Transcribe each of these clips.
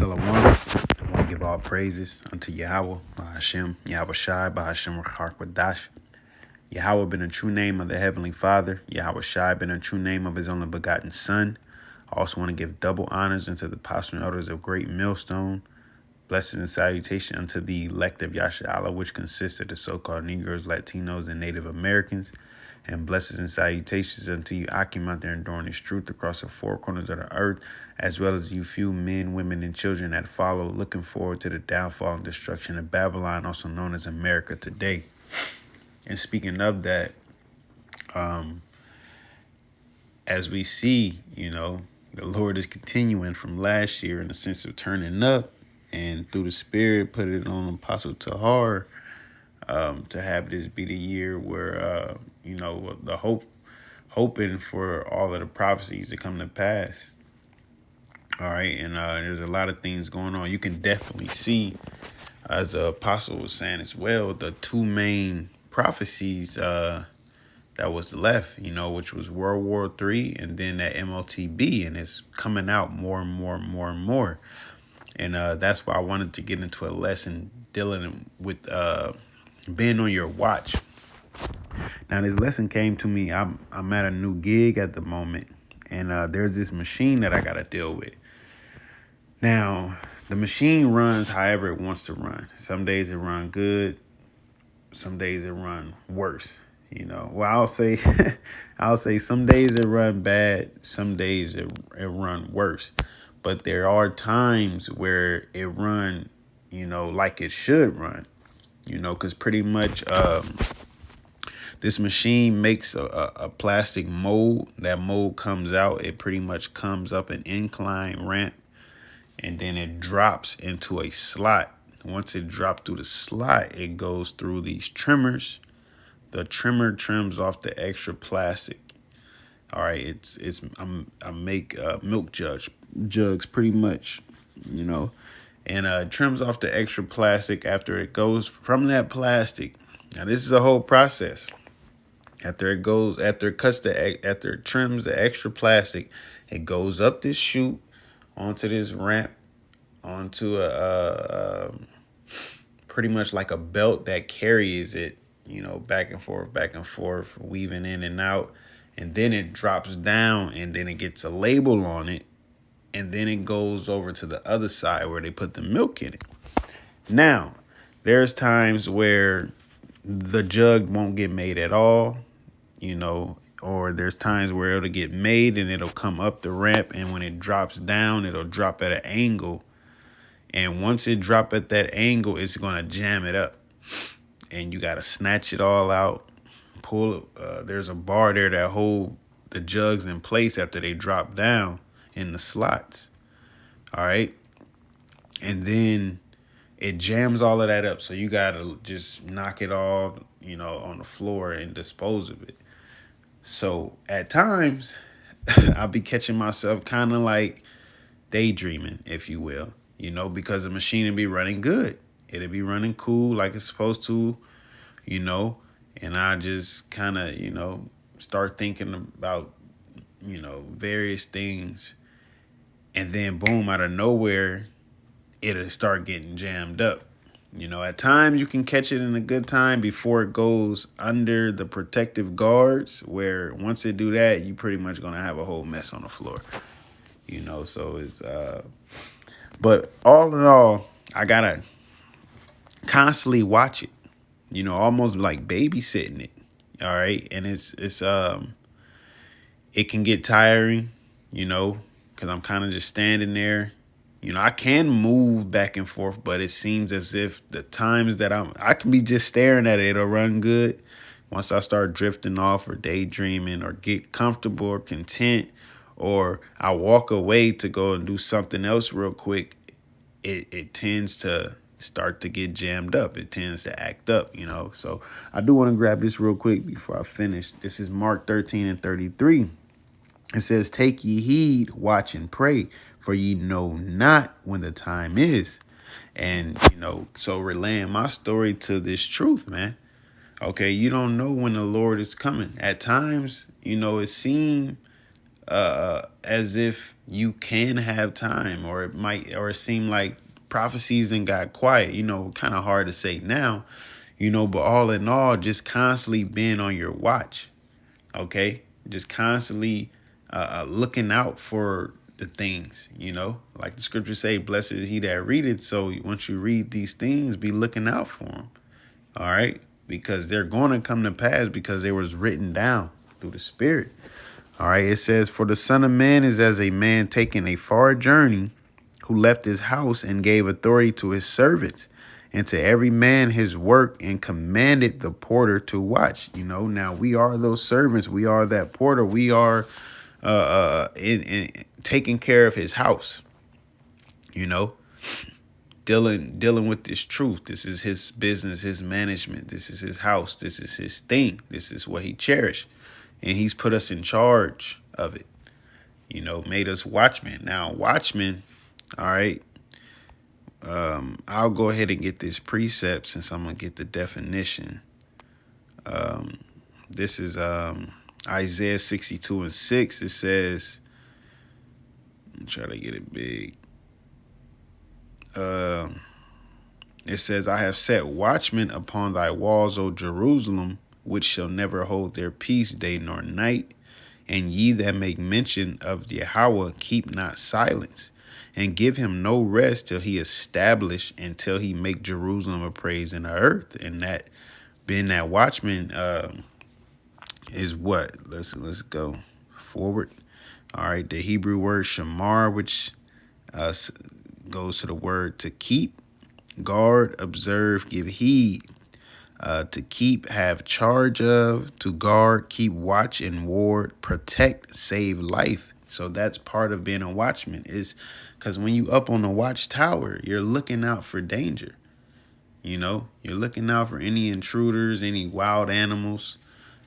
Shalom. I want to give all praises unto Yahawah, BAHASHAM, YAHAWASHI, BAHASHAM, QADASH. Yahawah been a true name of the Heavenly Father. YAHAWASHI been a true name of his only begotten Son. I also want to give double honors unto the apostles and elders of Great Millstone. Blessings and salutation unto the elect of YAHAWAH, which consists of the so-called Negroes, Latinos, and Native Americans. And blessings and salutations unto you, Akim, out there enduring this truth across the four corners of the earth, as well as you few men, women, and children that follow, looking forward to the downfall and destruction of Babylon, also known as America today. And speaking of that, as we see, the Lord is continuing from last year in the sense of turning up, and through the Spirit put it on Apostle Tahar to have this be the year where, the hoping for all of the prophecies to come to pass. All right. And there's a lot of things going on. You can definitely see, as the apostle was saying as well, the two main prophecies that was left, which was World War III and then that MOTB. And it's coming out more and more and more and more. And that's why I wanted to get into a lesson dealing with being on your watch. Now, this lesson came to me. I'm at a new gig at the moment, and there's this machine that I got to deal with. Now, the machine runs however it wants to run. Some days it run good. Some days it run worse. Well, I'll say some days it run bad. Some days it run worse. But there are times where it run, like it should run, because pretty much this machine makes a plastic mold. That mold comes out. It pretty much comes up an incline ramp, and then it drops into a slot. Once it drops through the slot, it goes through these trimmers. The trimmer trims off the extra plastic. All right, I make milk jugs pretty much, and trims off the extra plastic after it goes from that plastic. Now this is a whole process. After it trims the extra plastic, it goes up this chute onto this ramp, onto a pretty much like a belt that carries it, back and forth, weaving in and out. And then it drops down, and then it gets a label on it. And then it goes over to the other side where they put the milk in it. Now, there's times where the jug won't get made at all, or there's times where it'll get made and it'll come up the ramp. And when it drops down, it'll drop at an angle. And once it drop at that angle, it's going to jam it up. And you got to snatch it all out. Pull there's a bar there that hold the jugs in place after they drop down in the slots. All right. And then it jams all of that up. So you got to just knock it all, on the floor and dispose of it. So at times I'll be catching myself kind of like daydreaming, if you will, because the machine will be running good. It'll be running cool like it's supposed to, and I just kind of, start thinking about, various things. And then boom, out of nowhere, it'll start getting jammed up. At times you can catch it in a good time before it goes under the protective guards, where once it do that, you pretty much going to have a whole mess on the floor, so it's, but all in all, I got to constantly watch it, almost like babysitting it. All right. And it can get tiring, because I'm kind of just standing there. I can move back and forth, but it seems as if the times that I can be just staring at it, it'll run good. Once I start drifting off or daydreaming or get comfortable or content, or I walk away to go and do something else real quick, it tends to start to get jammed up. It tends to act up, So I do want to grab this real quick before I finish. This is Mark 13:33. It says, "Take ye heed, watch and pray, for ye know not when the time is." And, so relaying my story to this truth, man. Okay, you don't know when the Lord is coming. At times, it seems as if you can have time, or it seemed like prophecies and got quiet. Kind of hard to say now, but all in all, just constantly being on your watch. Okay, just constantly looking out for the things, like the scriptures say, blessed is he that readeth. So once you read these things, be looking out for them. All right, because they're going to come to pass because they was written down through the Spirit. All right, it says, for the Son of Man is as a man taking a far journey, who left his house and gave authority to his servants, and to every man his work, and commanded the porter to watch. Now we are those servants. We are that porter. We are in taking care of his house. Dealing with this truth. This is his business, his management. This is his house. This is his thing. This is what he cherished. And he's put us in charge of it. Made us watchmen. Now, watchmen, all right. I'll go ahead and get this precept since I'm going to get the definition. This is Isaiah 62:6. It says, I'm trying to get it big. It says, I have set watchmen upon thy walls, O Jerusalem, which shall never hold their peace day nor night. And ye that make mention of YAHAWAH, keep not silence, and give him no rest till he establish, until he make Jerusalem a praise in the earth. And that being that watchman is what? Let's go forward. All right, the Hebrew word shamar, which goes to the word to keep, guard, observe, give heed. To keep, have charge of, to guard, keep watch and ward, protect, save life. So that's part of being a watchman, is because when you up on the watchtower, you're looking out for danger. You're looking out for any intruders, any wild animals,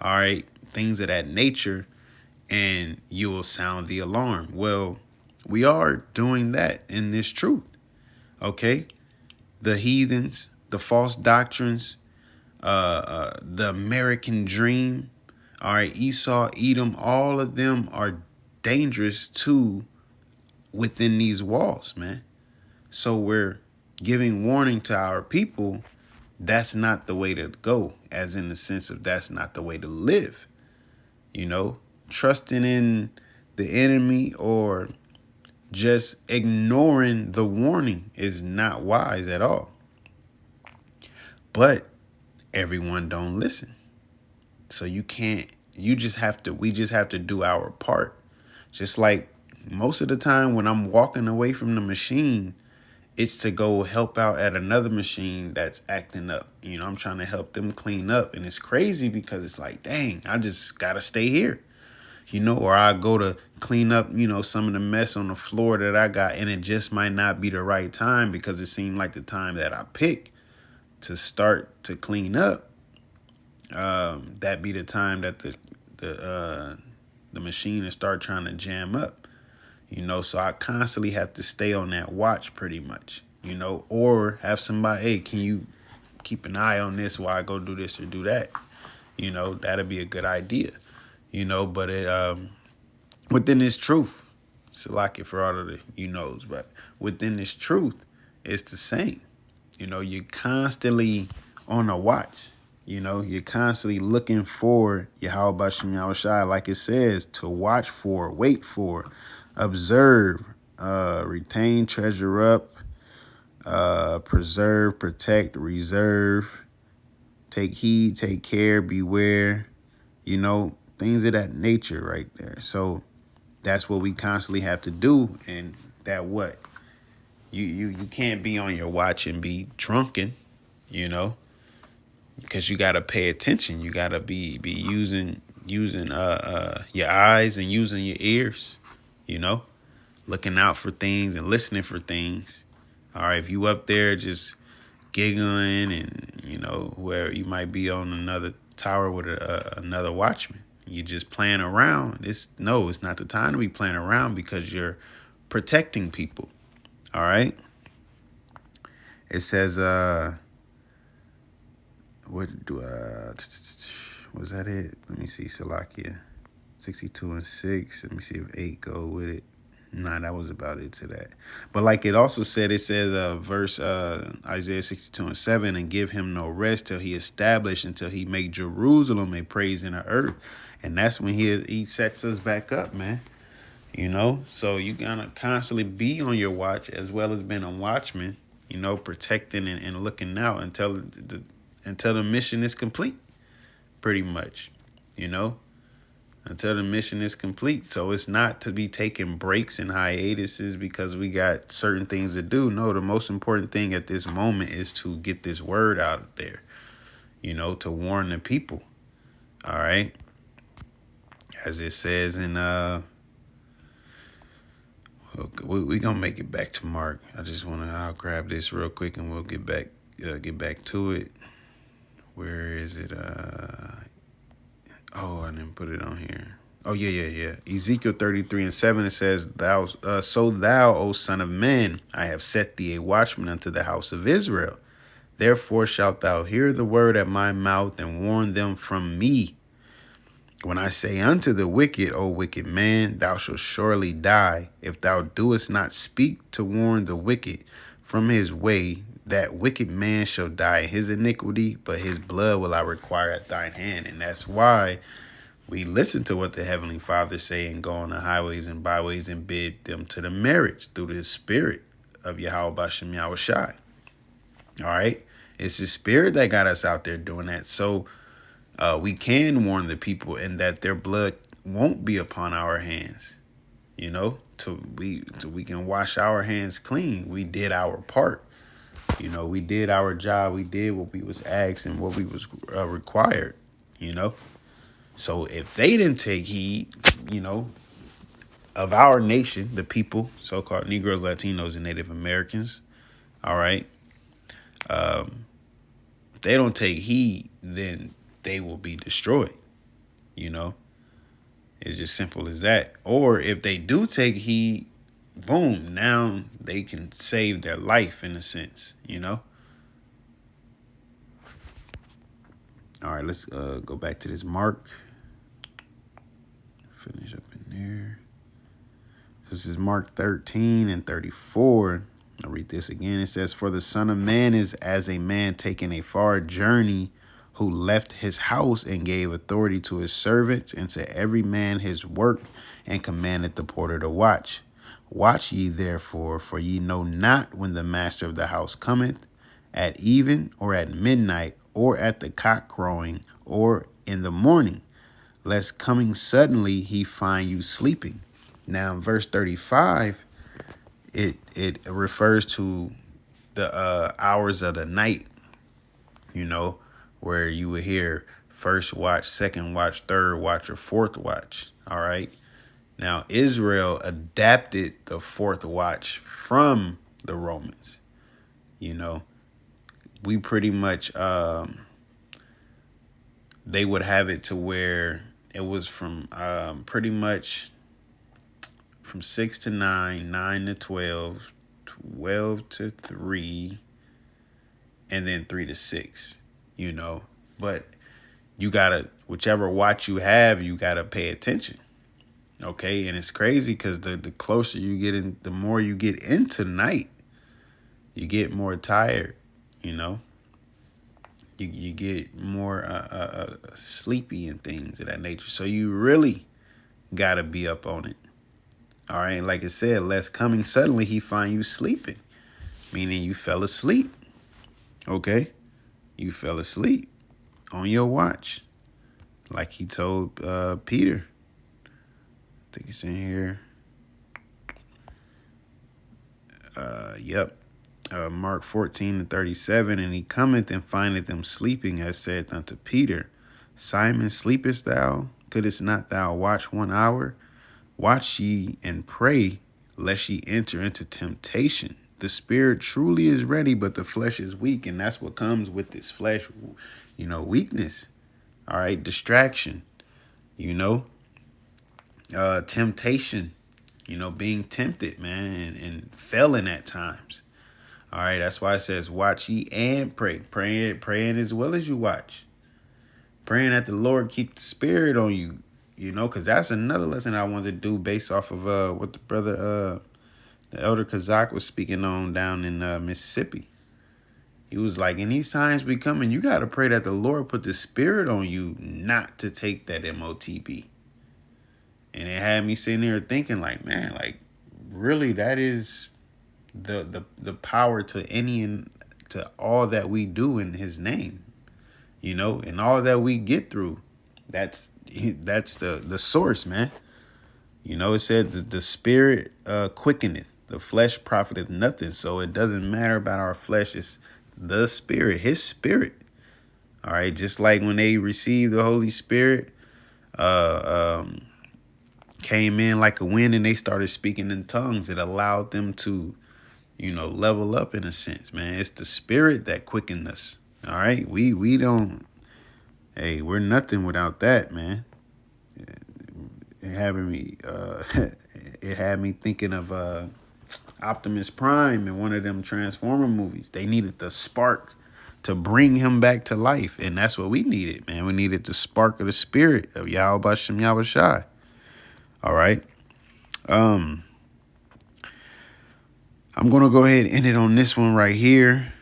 all right, things of that nature, and you will sound the alarm. Well, we are doing that in this truth, okay? The heathens, the false doctrines, the American dream, all right, Esau, Edom, all of them are dangerous too within these walls, man. So we're giving warning to our people. That's not the way to go, as in the sense of that's not the way to live. Trusting in the enemy or just ignoring the warning is not wise at all. But everyone don't listen. So we just have to do our part. Just like most of the time when I'm walking away from the machine, it's to go help out at another machine that's acting up. I'm trying to help them clean up. And it's crazy because it's like, dang, I just got to stay here. Or I go to clean up, some of the mess on the floor that I got. And it just might not be the right time because it seemed like the time that I picked to start to clean up. That be the time that the machine and start trying to jam up. So I constantly have to stay on that watch pretty much, or have somebody, hey, can you keep an eye on this while I go do this or do that? That'd be a good idea, but it, within this truth, Salaki for all of the, but within this truth, it's the same. You're constantly on a watch. You're constantly looking for YAHAWASHI, like it says, to watch for, wait for, observe, retain, treasure up, preserve, protect, reserve, take heed, take care, beware, things of that nature right there. So that's what we constantly have to do. And that what? You can't be on your watch and be drunken, because you got to pay attention. You got to be using your eyes and using your ears, looking out for things and listening for things. All right, if you up there just giggling and, where you might be on another tower with another watchman, you just playing around. It's not the time to be playing around because you're protecting people. All right. It says, was that it? Let me see, Salakia. 62 and 6. Let me see if 8 go with it. Nah, that was about it to that. But like it also said, it says verse Isaiah 62 and 7, and give him no rest till he establish, until he make Jerusalem a praise in the earth. And that's when he sets us back up, man. You know, so you gotta constantly be on your watch, as well as being a watchman, you know, protecting and looking out until the mission is complete, pretty much, you know, until the mission is complete. So it's not to be taking breaks and hiatuses because we got certain things to do. No, the most important thing at this moment is to get this word out there, you know, to warn the people. All right. As it says in we gonna make it back to Mark. I'll grab this real quick and we'll get back to it. Where is it? Oh, I didn't put it on here. Oh, yeah. Ezekiel 33 and 7, it says, so thou, O son of man, I have set thee a watchman unto the house of Israel. Therefore shalt thou hear the word at my mouth and warn them from me. When I say unto the wicked, O wicked man, thou shalt surely die, if thou doest not speak to warn the wicked from his way, that wicked man shall die in his iniquity, but his blood will I require at thine hand. And that's why we listen to what the Heavenly Father say and go on the highways and byways and bid them to the marriage through the spirit of YAHAWASHI. All right. It's the spirit that got us out there doing that. So we can warn the people, and that their blood won't be upon our hands, you know, till we can wash our hands clean. We did our part, you know, we did our job. We did what we was asked and what we was required, you know. So if they didn't take heed, you know, of our nation, the people, so-called Negroes, Latinos, and Native Americans, all right, if they don't take heed, then they will be destroyed, you know. It's just simple as that. Or if they do take heed, boom, now they can save their life in a sense, you know. All right, let's go back to this Mark. Finish up in there. This is Mark 13 and 34. I'll read this again. It says, for the Son of Man is as a man taking a far journey, who left his house and gave authority to his servants and to every man his work, and commanded the porter to watch. Watch ye therefore, for ye know not when the master of the house cometh, at even, or at midnight, or at the cock crowing, or in the morning, lest coming suddenly he find you sleeping. Now in verse 35, it refers to the hours of the night, you know, where you would hear first watch, second watch, third watch, or fourth watch. All right. Now, Israel adapted the fourth watch from the Romans. You know, we pretty much, they would have it to where it was from pretty much from 6 to 9, 9 to 12, 12 to 3, and then 3 to 6. You know, but you gotta, whichever watch you have, you gotta pay attention. Okay. And it's crazy because the closer you get in, the more you get into night, you get more tired, you know, you get more sleepy and things of that nature. So you really gotta be up on it. All right. Like I said, lest coming suddenly he find you sleeping, meaning you fell asleep. Okay. You fell asleep on your watch, like he told Peter. I think it's in here. Yep. Mark 14 and 37. And he cometh and findeth them sleeping, as said unto Peter, Simon, sleepest thou? Couldst not thou watch 1 hour? Watch ye and pray, lest ye enter into temptation. The spirit truly is ready, but the flesh is weak. And that's what comes with this flesh, you know, weakness. All right. Distraction, you know, temptation, you know, being tempted, man, and failing at times. All right. That's why it says, watch ye and pray. Praying as well as you watch. Praying that the Lord keep the spirit on you, you know, because that's another lesson I wanted to do based off of what the brother, the elder Kazak was speaking on down in Mississippi. He was like, in these times we coming, you got to pray that the Lord put the spirit on you not to take that MOTB. And it had me sitting there thinking like, man, like, really, that is the power to any and to all that we do in his name, you know, and all that we get through. That's the source, man. You know, it said the spirit quickeneth, the flesh profiteth nothing. So it doesn't matter about our flesh. It's the spirit, his spirit. All right. Just like when they received the Holy Spirit, came in like a wind and they started speaking in tongues. It allowed them to, you know, level up in a sense, man. It's the spirit that quickened us. All right. We don't, hey, we're nothing without that, man. It had me thinking of Optimus Prime in one of them Transformer movies. They needed the spark to bring him back to life, and that's what we needed, man. We needed the spark of the spirit of YAHAWASHI, YAHAWASHI. All right. I'm gonna go ahead and end it on this one right here.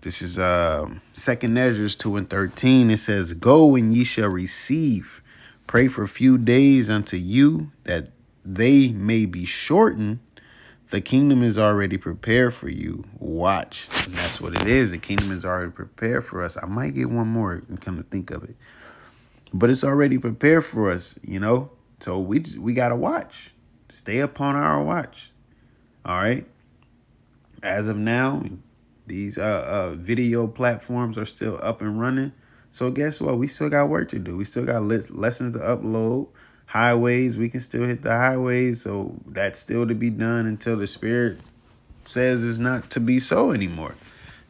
This is 2nd Ezra 2:13. It says, "Go and ye shall receive. Pray for a few days unto you that they may be shortened. The kingdom is already prepared for you. Watch." And that's what it is. The kingdom is already prepared for us. I might get one more and come to think of it. But it's already prepared for us, you know? So we got to watch. Stay upon our watch. All right? As of now, these video platforms are still up and running. So guess what? We still got work to do. We still got lessons to upload. Highways, we can still hit the highways. So that's still to be done until the Spirit says it's not to be so anymore.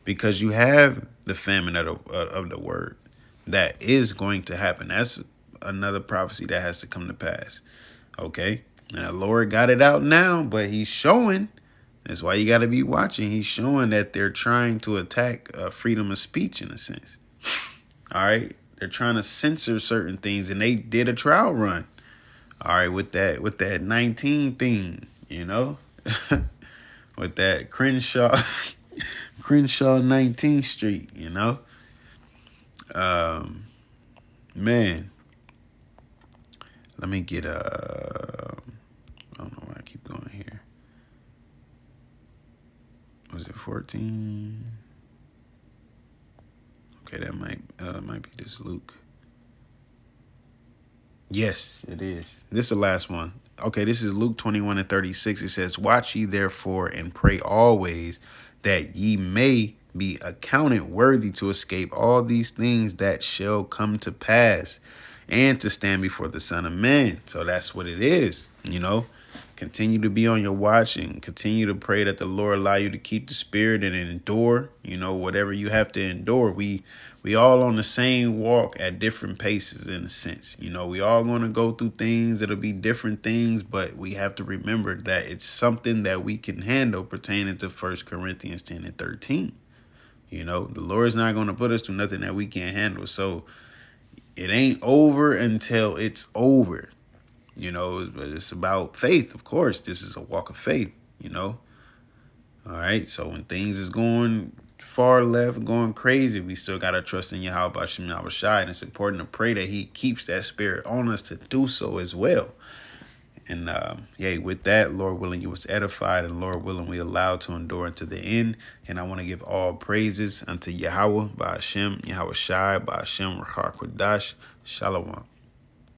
Because you have the famine of the word that is going to happen. That's another prophecy that has to come to pass. Okay? And the Lord got it out now, but he's showing. That's why you got to be watching. He's showing that they're trying to attack freedom of speech in a sense. All right. They're trying to censor certain things, and they did a trial run. All right. With that 19 thing, you know, with that Crenshaw 19th Street, you know, man, let me get, I don't know why I keep going here. Was it 14? Okay, that might be this Luke. Yes, it is. This is the last one. Okay, this is Luke 21:36. It says, "Watch ye therefore and pray always, that ye may be accounted worthy to escape all these things that shall come to pass, and to stand before the Son of Man." So that's what it is, you know. Continue to be on your watch and continue to pray that the Lord allow you to keep the spirit and endure, you know, whatever you have to endure. We all on the same walk at different paces in a sense. You know, we all going to go through things. It'll be different things, but we have to remember that it's something that we can handle pertaining to 1 Corinthians 10:13. You know, the Lord's not going to put us through nothing that we can't handle. So it ain't over until it's over. You know, it's about faith, of course. This is a walk of faith, you know. All right. So when things is going far left, going crazy, we still got to trust in YAHAWASHI, YAHAWASHI. And it's important to pray that he keeps that spirit on us to do so as well. And yeah, with that, Lord willing, you was edified, and Lord willing, we allowed to endure unto the end. And I want to give all praises unto Yahawah, BAHASHAM, YAHAWASHI, BAHASHAM, QADASH. Shalom.